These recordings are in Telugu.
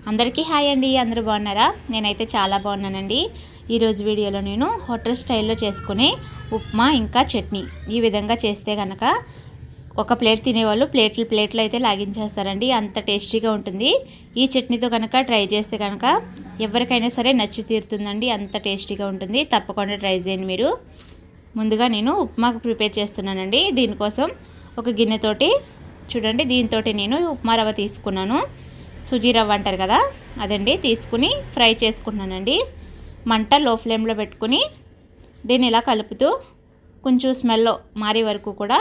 అందరికీ హాయ్ అండి. అందరూ బాగున్నారా? నేనైతే చాలా బాగున్నానండి. ఈరోజు వీడియోలో నేను హోటల్ స్టైల్లో చేసుకునే ఉప్మా ఇంకా చట్నీ ఈ విధంగా చేస్తే కనుక ఒక ప్లేట్ తినేవాళ్ళు ప్లేట్లు అయితే లాగించేస్తారండి. అంత టేస్టీగా ఉంటుంది. ఈ చట్నీతో కనుక ట్రై చేస్తే కనుక ఎవరికైనా సరే నచ్చి తీరుతుందండి. అంత టేస్టీగా ఉంటుంది. తప్పకుండా ట్రై చేయండి మీరు. ముందుగా నేను ఉప్మాకు ప్రిపేర్ చేస్తున్నానండి. దీనికోసం ఒక గిన్నెతోటి చూడండి, దీంతో నేను ఉప్మా రవ్వ తీసుకున్నాను. సుజీ రవ్వ అంటారు కదా, అదండి తీసుకుని ఫ్రై చేసుకుంటున్నానండి. మంట లో ఫ్లేమ్లో పెట్టుకుని దీన్ని ఇలా కలుపుతూ కొంచెం స్మెల్ మారే వరకు కూడా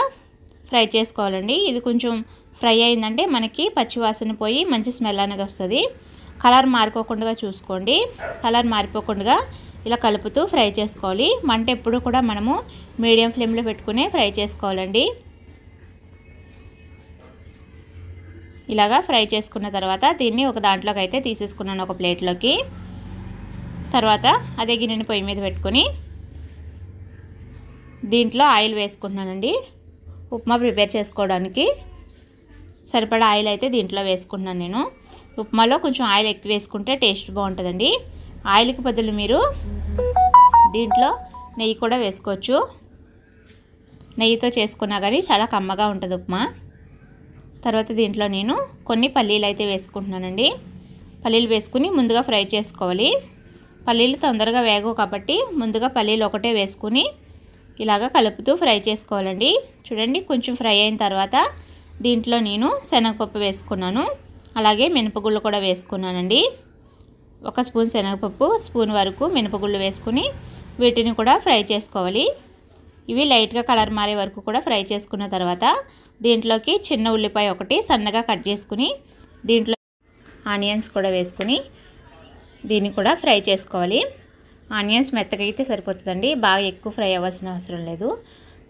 ఫ్రై చేసుకోవాలండి. ఇది కొంచెం ఫ్రై అయిందంటే మనకి పచ్చివాసన పోయి మంచి స్మెల్ అనేది వస్తుంది. కలర్ మారిపోకుండా చూసుకోండి. కలర్ మారిపోకుండా ఇలా కలుపుతూ ఫ్రై చేసుకోవాలి. మంట ఎప్పుడు కూడా మనము మీడియం ఫ్లేమ్లో పెట్టుకుని ఫ్రై చేసుకోవాలండి. ఇలాగా ఫ్రై చేసుకున్న తర్వాత దీన్ని ఒక దాంట్లోకి అయితే తీసేసుకున్నాను, ఒక ప్లేట్లోకి. తర్వాత అదే గిన్నెని పొయ్యి మీద పెట్టుకొని దీంట్లో ఆయిల్ వేసుకుంటున్నానండి. ఉప్మా ప్రిపేర్ చేసుకోవడానికి సరిపడా ఆయిల్ అయితే దీంట్లో వేసుకుంటున్నాను నేను. ఉప్మాలో కొంచెం ఆయిల్ ఎక్కువ వేసుకుంటే టేస్ట్ బాగుంటుందండి. ఆయిల్కి బదులు మీరు దీంట్లో నెయ్యి కూడా వేసుకోవచ్చు. నెయ్యితో చేసుకున్నా కానీ చాలా కమ్మగా ఉంటుంది ఉప్మా. తర్వాత దీంట్లో నేను కొన్ని పల్లీలు అయితే వేసుకుంటున్నానండి. పల్లీలు వేసుకుని ముందుగా ఫ్రై చేసుకోవాలి. పల్లీలు తొందరగా వేగవు కాబట్టి ముందుగా పల్లీలు ఒకటే వేసుకుని ఇలాగ కలుపుతూ ఫ్రై చేసుకోవాలండి. చూడండి, కొంచెం ఫ్రై అయిన తర్వాత దీంట్లో నేను శనగపప్పు వేసుకున్నాను. అలాగే మినపగుళ్ళు కూడా వేసుకున్నానండి. ఒక స్పూన్ శనగపప్పు, స్పూన్ వరకు మినపగుళ్ళు వేసుకుని వీటిని కూడా ఫ్రై చేసుకోవాలి. ఇవి లైట్గా కలర్ మారే వరకు కూడా ఫ్రై చేసుకున్న తర్వాత దీంట్లోకి చిన్న ఉల్లిపాయ ఒకటి సన్నగా కట్ చేసుకుని దీంట్లో ఆనియన్స్ కూడా వేసుకుని దీన్ని కూడా ఫ్రై చేసుకోవాలి. ఆనియన్స్ మెత్తగా అయితే సరిపోతుందండి, బాగా ఎక్కువ ఫ్రై అవ్వాల్సిన అవసరం లేదు.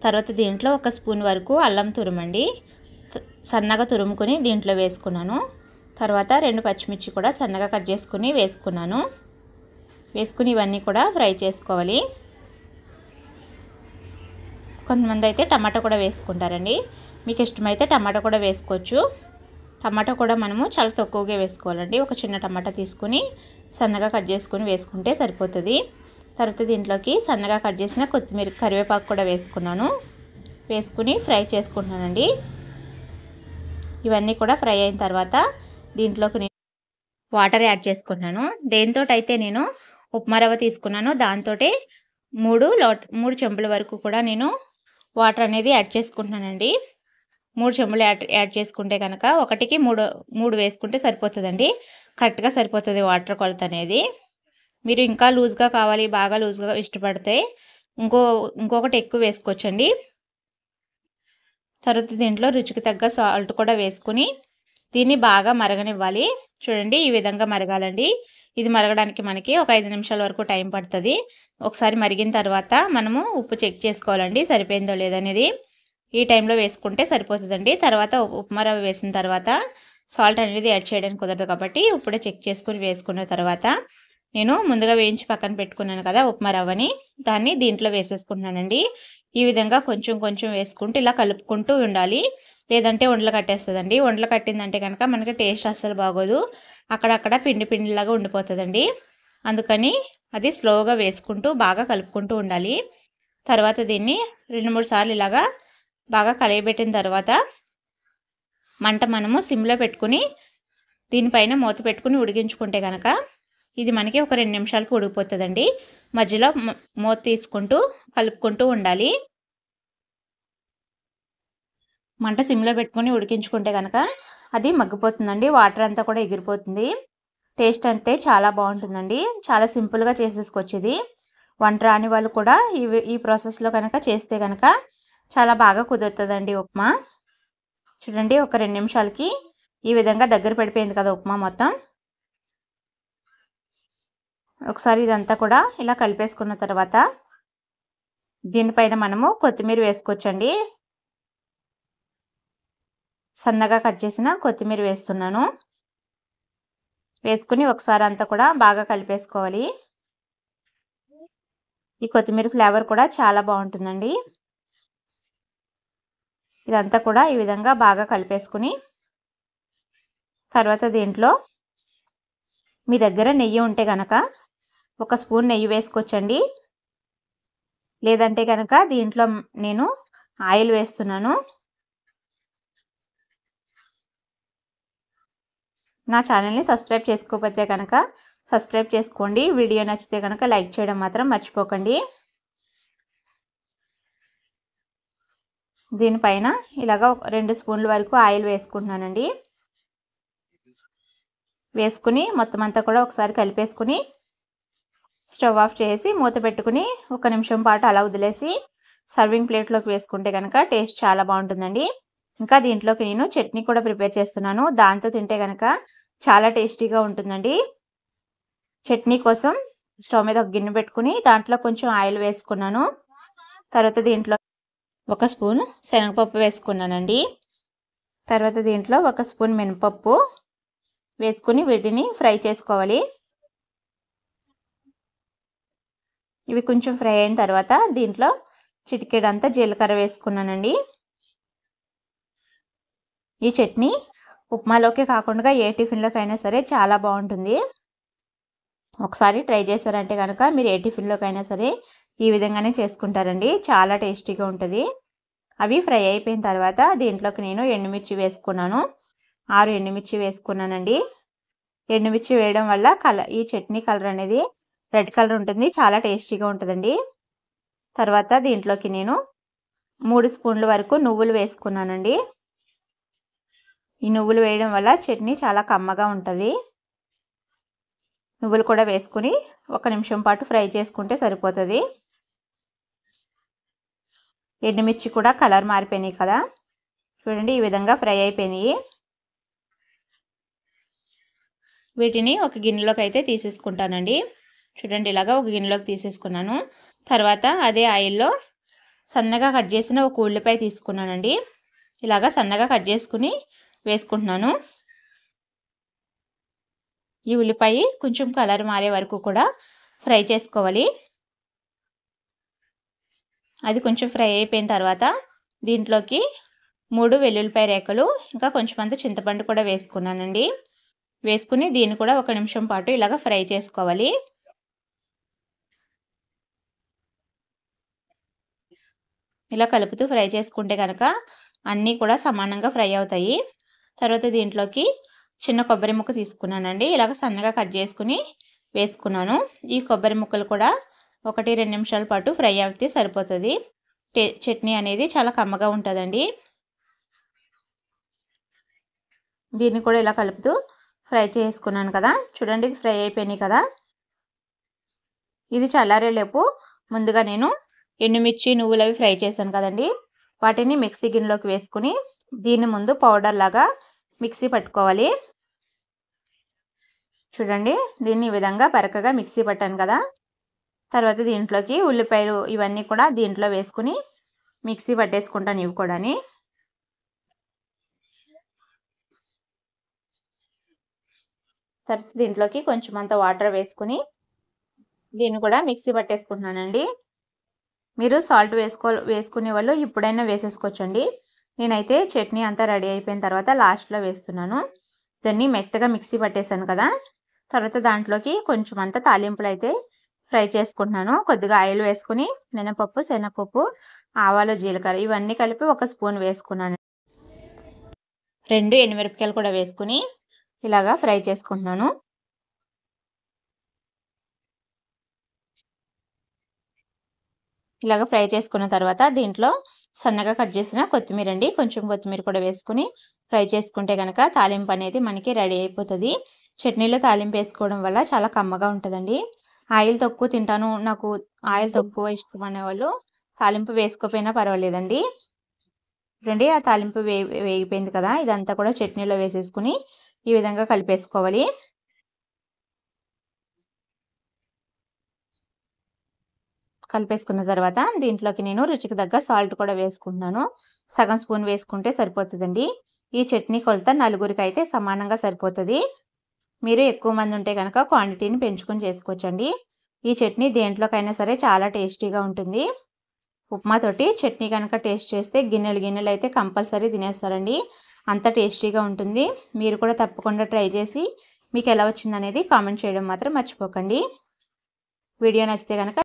తర్వాత దీంట్లో ఒక స్పూన్ వరకు అల్లం తురుమండి సన్నగా తురుముకొని దీంట్లో వేసుకున్నాను. తర్వాత 2 పచ్చిమిర్చి కూడా సన్నగా కట్ చేసుకుని వేసుకున్నాను. వేసుకుని ఇవన్నీ కూడా ఫ్రై చేసుకోవాలి. కొంతమంది అయితే టమాటా కూడా వేసుకుంటారండి. మీకు ఇష్టమైతే టమాటా కూడా వేసుకోవచ్చు. టమాటా కూడా మనము చాలా తక్కువగా వేసుకోవాలండి. ఒక చిన్న టమాటా తీసుకుని సన్నగా కట్ చేసుకుని వేసుకుంటే సరిపోతుంది. తర్వాత దీంట్లోకి సన్నగా కట్ చేసిన కొత్తిమీర, కరివేపాకు కూడా వేసుకున్నాను. వేసుకుని ఫ్రై చేసుకుంటున్నానండి. ఇవన్నీ కూడా ఫ్రై అయిన తర్వాత దీంట్లోకి నేను వాటర్ యాడ్ చేసుకున్నాను. దేంతో అయితే నేను ఉప్మా రవ్వ తీసుకున్నాను దాంతో 3 చెంబుల వరకు కూడా నేను వాటర్ అనేది యాడ్ చేసుకుంటున్నానండి. 3 చెంబులు యాడ్ చేసుకుంటే కనుక ఒకటికి 3 వేసుకుంటే సరిపోతుందండి. కరెక్ట్గా సరిపోతుంది వాటర్ కొలత అనేది. మీరు ఇంకా లూజ్గా కావాలి, బాగా లూజ్గా ఇష్టపడితే ఇంకొకటి ఎక్కువ వేసుకోవచ్చండి. తర్వాత దీంట్లో రుచికి తగ్గ సాల్ట్ కూడా వేసుకుని దీన్ని బాగా మరగనివ్వాలి. చూడండి, ఈ విధంగా మరగాలండి. ఇది మరగడానికి మనకి ఒక 5 నిమిషాల వరకు టైం పడుతుంది. ఒకసారి మరిగిన తర్వాత మనము ఉప్పు చెక్ చేసుకోవాలండి, సరిపోయిందో లేదనేది. ఈ టైంలో వేసుకుంటే సరిపోతుందండి. తర్వాత ఉప్మా రవ్వ వేసిన తర్వాత సాల్ట్ అనేది యాడ్ చేయడానికి కుదరదు కాబట్టి ఇప్పుడే చెక్ చేసుకుని వేసుకున్న తర్వాత నేను ముందుగా వేయించి పక్కన పెట్టుకున్నాను కదా ఉప్మా రవ్వని, దాన్ని దీంట్లో వేసేసుకుంటున్నానండి. ఈ విధంగా కొంచెం కొంచెం వేసుకుంటూ ఇలా కలుపుకుంటూ ఉండాలి. లేదంటే ఉండలు కట్టేస్తుందండి. ఉండలు కట్టిందంటే కనుక మనకి టేస్ట్ అస్సలు బాగోదు. అక్కడక్కడ పిండిలాగా ఉండిపోతుందండి. అందుకని అది స్లోగా వేసుకుంటూ బాగా కలుపుకుంటూ ఉండాలి. తర్వాత దీన్ని 2-3 సార్లు ఇలాగా బాగా కలియబెట్టిన తర్వాత మంట మనము సిమ్లో పెట్టుకుని దీనిపైన మూత పెట్టుకుని ఉడికించుకుంటే కనుక ఇది మనకి ఒక 2 నిమిషాలకు ఉడికిపోతుందండి. మధ్యలో మూత తీసుకుంటూ కలుపుకుంటూ ఉండాలి. మంట సిమ్లో పెట్టుకుని ఉడికించుకుంటే కనుక అది మగ్గిపోతుందండి. వాటర్ అంతా కూడా ఎగిరిపోతుంది. టేస్ట్ అంటే చాలా బాగుంటుందండి. చాలా సింపుల్గా చేసేసుకోవచ్చు ఇది. వంట రాని వాళ్ళు కూడా ఈ ప్రాసెస్లో కనుక చేస్తే కనుక చాలా బాగా కుదురుతుందండి ఉప్మా. చూడండి, ఒక 2 నిమిషాలకి ఈ విధంగా దగ్గర పడిపోయింది కదా ఉప్మా మొత్తం. ఒకసారి ఇదంతా కూడా ఇలా కలిపేసుకున్న తర్వాత దీనిపైన మనము కొత్తిమీర వేసుకోవచ్చండి. సన్నగా కట్ చేసిన కొత్తిమీర వేస్తున్నాను. వేసుకుని ఒకసారి అంతా కూడా బాగా కలిపేసుకోవాలి. ఈ కొత్తిమీర ఫ్లేవర్ కూడా చాలా బాగుంటుందండి. ఇదంతా కూడా ఈ విధంగా బాగా కలిపేసుకుని తర్వాత దీంట్లో మీ దగ్గర నెయ్యి ఉంటే కనుక 1 స్పూన్ నెయ్యి వేసుకోవచ్చండి. లేదంటే కనుక దీంట్లో నేను ఆయిల్ వేస్తున్నాను. నా ఛానల్ని సబ్స్క్రైబ్ చేసుకోకపోతే కనుక సబ్స్క్రైబ్ చేసుకోండి. వీడియో నచ్చితే కనుక లైక్ చేయడం మాత్రం మర్చిపోకండి. దీనిపైన ఇలాగ 2 స్పూన్ల వరకు ఆయిల్ వేసుకుంటున్నానండి. వేసుకుని మొత్తం అంతా కూడా ఒకసారి కలిపేసుకుని స్టవ్ ఆఫ్ చేసి మూత పెట్టుకుని 1 నిమిషం పాటు అలా వదిలేసి సర్వింగ్ ప్లేట్లోకి వేసుకుంటే కనుక టేస్ట్ చాలా బాగుంటుందండి. ఇంకా దీంట్లోకి నేను చట్నీ కూడా ప్రిపేర్ చేస్తున్నాను. దాంతో తింటే కనుక చాలా టేస్టీగా ఉంటుందండి. చట్నీ కోసం స్టవ్ మీద ఒక గిన్నె పెట్టుకుని దాంట్లో కొంచెం ఆయిల్ వేసుకున్నాను. తర్వాత దీంట్లో 1 స్పూన్ శనగపప్పు వేసుకున్నానండి. తర్వాత దీంట్లో 1 స్పూన్ మినపప్పు వేసుకుని వీటిని ఫ్రై చేసుకోవాలి. ఇవి కొంచెం ఫ్రై అయిన తర్వాత దీంట్లో చిటికెడంతా జీలకర్ర వేసుకున్నానండి. ఈ చట్నీ ఉప్మాలోకే కాకుండా ఏ టిఫిన్లోకైనా సరే చాలా బాగుంటుంది. ఒకసారి ట్రై చేశారంటే కనుక మీరు ఏ టిఫిన్లోకైనా సరే ఈ విధంగానే చేసుకుంటారండి. చాలా టేస్టీగా ఉంటుంది. అవి ఫ్రై అయిపోయిన తర్వాత దీంట్లోకి నేను ఎండుమిర్చి వేసుకున్నాను. 6 ఎండుమిర్చి వేసుకున్నానండి. ఎండుమిర్చి వేయడం వల్ల ఈ చట్నీ కలర్ అనేది రెడ్ కలర్ ఉంటుంది. చాలా టేస్టీగా ఉంటుందండి. తర్వాత దీంట్లోకి నేను 3 స్పూన్ల వరకు నువ్వులు వేసుకున్నానండి. ఈ నువ్వులు వేయడం వల్ల చట్నీ చాలా కమ్మగా ఉంటుంది. నువ్వులు కూడా వేసుకుని 1 నిమిషం పాటు ఫ్రై చేసుకుంటే సరిపోతుంది. ఎండుమిర్చి కూడా కలర్ మారిపోయినాయి కదా, చూడండి ఈ విధంగా ఫ్రై అయిపోయినాయి. వీటిని ఒక గిన్నెలోకి అయితే తీసేసుకుంటానండి. చూడండి ఇలాగా ఒక గిన్నెలోకి తీసేసుకున్నాను. తర్వాత అదే ఆయిల్లో సన్నగా కట్ చేసిన ఒక ఉల్లిపాయ తీసుకున్నానండి. ఇలాగా సన్నగా కట్ చేసుకుని వేసుకుంటున్నాను. ఈ ఉల్లిపాయ కొంచెం కలర్ మారే వరకు కూడా ఫ్రై చేసుకోవాలి. అది కొంచెం ఫ్రై అయిపోయిన తర్వాత దీంట్లోకి 3 వెల్లుల్లిపాయ రేఖలు ఇంకా కొంచెం అంత చింతపండు కూడా వేసుకున్నానండి. వేసుకుని దీన్ని కూడా 1 నిమిషం పాటు ఇలాగ ఫ్రై చేసుకోవాలి. ఇలా కలుపుతూ ఫ్రై చేసుకుంటే కనుక అన్నీ కూడా సమానంగా ఫ్రై అవుతాయి. తర్వాత దీంట్లోకి చిన్న కొబ్బరి ముక్క తీసుకున్నానండి. ఇలాగ సన్నగా కట్ చేసుకుని వేసుకున్నాను. ఈ కొబ్బరి ముక్కలు కూడా 1-2 నిమిషాల పాటు ఫ్రై అయితే సరిపోతుంది. చట్నీ అనేది చాలా కమ్మగా ఉంటుందండి. దీన్ని కూడా ఇలా కలుపుతూ ఫ్రై చేసుకున్నాను కదా, చూడండి ఇది ఫ్రై అయిపోయినాయి కదా. ఇది చల్లారేలోపు ముందుగా నేను ఎండుమిర్చి నువ్వులు అవి ఫ్రై చేశాను కదండి, వాటిని మిక్సీ గిన్నెలోకి వేసుకుని దీన్ని ముందు పౌడర్ లాగా మిక్సీ పట్టుకోవాలి. చూడండి దీన్ని ఈ విధంగా బరకగా మిక్సీ పట్టాను కదా. తర్వాత దీంట్లోకి ఉల్లిపాయలు ఇవన్నీ కూడా దీంట్లో వేసుకుని మిక్సీ పట్టేసుకుంటాను. ఇవి కూడా తర్వాత దీంట్లోకి కొంచెం అంత వాటర్ వేసుకుని దీన్ని కూడా మిక్సీ పట్టేసుకుంటున్నానండి. మీరు సాల్ట్ వేసుకునే వాళ్ళు ఇప్పుడైనా వేసేసుకోవచ్చండి. నేనైతే చట్నీ అంతా రెడీ అయిపోయిన తర్వాత లాస్ట్లో వేస్తున్నాను. దాన్ని మెత్తగా మిక్సీ పట్టేశాను కదా. తర్వాత దాంట్లోకి కొంచెం అంత తాలింపులు అయితే ఫ్రై చేసుకుంటున్నాను. కొద్దిగా ఆయిల్ వేసుకుని మినపప్పు, శనగపప్పు, ఆవాలు, జీలకర్ర ఇవన్నీ కలిపి 1 స్పూన్ వేసుకున్నాను. 2 ఎండుమిరపకాయలు కూడా వేసుకుని ఇలాగా ఫ్రై చేసుకుంటున్నాను. ఇలాగ ఫ్రై చేసుకున్న తర్వాత దీంట్లో సన్నగా కట్ చేసిన కొత్తిమీర అండి, కొంచెం కొత్తిమీర కూడా వేసుకుని ఫ్రై చేసుకుంటే కనుక తాలింపు అనేది మనకి రెడీ అయిపోతుంది. చట్నీలో తాలింపు వేసుకోవడం వల్ల చాలా కమ్మగా ఉంటుందండి. ఆయిల్ తక్కువ తింటాను, నాకు ఆయిల్ తక్కువ ఇష్టం అనేవాళ్ళు తాలింపు వేసుకోకపోయినా పర్వాలేదండి. చూడండి ఆ తాలింపు వేగిపోయింది కదా, ఇదంతా కూడా చట్నీలో వేసేసుకుని ఈ విధంగా కలిపేసుకోవాలి. కలిపేసుకున్న తర్వాత దీంట్లోకి నేను రుచికి తగ్గ సాల్ట్ కూడా వేసుకుంటున్నాను. సగం స్పూన్ వేసుకుంటే సరిపోతుందండి. ఈ చట్నీ కొలత 4గురికి అయితే సమానంగా సరిపోతుంది. మీరు ఎక్కువ మంది ఉంటే కనుక క్వాంటిటీని పెంచుకొని చేసుకోవచ్చండి. ఈ చట్నీ దేంట్లోకైనా సరే చాలా టేస్టీగా ఉంటుంది. ఉప్మాతోటి చట్నీ కనుక టేస్ట్ చేస్తే గిన్నెలు అయితే కంపల్సరీ తినేస్తారండి. అంత టేస్టీగా ఉంటుంది. మీరు కూడా తప్పకుండా ట్రై చేసి మీకు ఎలా వచ్చిందనేది కామెంట్ చేయడం మాత్రం మర్చిపోకండి. వీడియో నచ్చితే కనుక